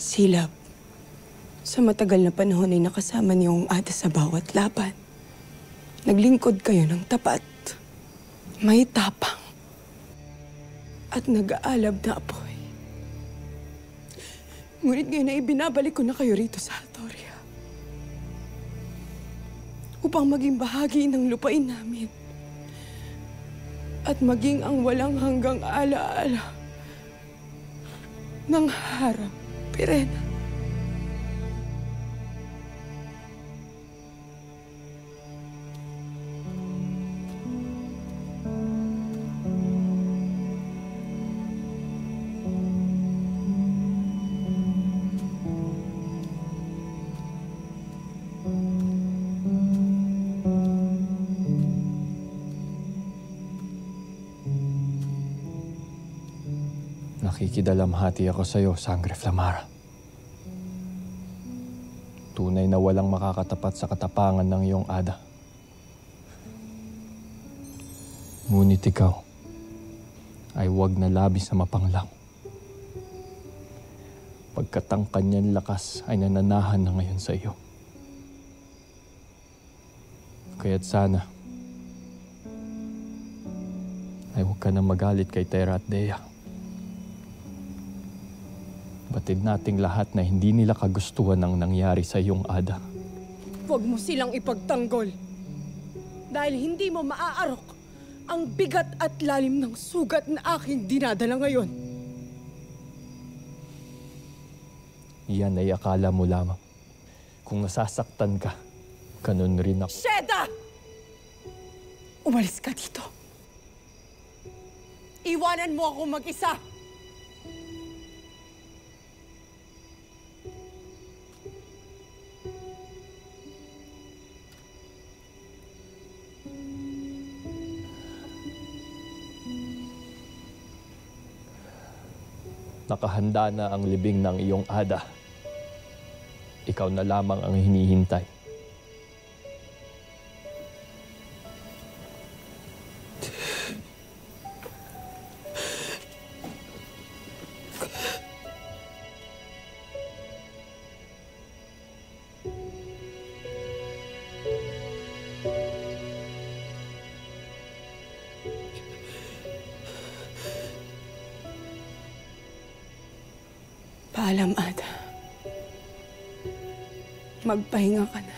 Silab, sa matagal na panahon ay nakasama niyo ang Ada sa bawat laban. Naglingkod kayo ng tapat, may tapang, at nag-aalab na apoy. Ngunit ngayon ay binabalik ko na kayo rito sa Hatoria upang maging bahagi ng lupain namin at maging ang walang hanggang alaala ng harang Pirena. Nakikidalamhati ako sa iyo, Sangre Flamara. Tunay na walang makakatapat sa katapangan ng iyong Ada. Ngunit ikaw ay huwag na labis na mapanglang. Pagkat ang kanyang lakas ay nananahan na ngayon sa iyo. Kaya't sana ay huwag ka na magalit kay Terra at Dea. Batid nating lahat na hindi nila kagustuhan ang nangyari sa iyong Ada. Huwag mo silang ipagtanggol dahil hindi mo maaarok ang bigat at lalim ng sugat na aking dinadala ngayon. Iyan ay akala mo lamang. Kung nasasaktan ka, ganun rin ako. Sheda! Umalis ka dito. Iwanan mo ako mag-isa. Nakahanda na ang libing ng iyong Ada. Ikaw na lamang ang hinihintay. Paalam, Ada. Magpahinga ka na.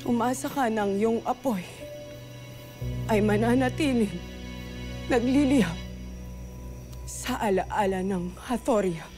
Umasa ka ng iyong apoy ay mananatiling nagliliyab sa alaala ng Hatoria.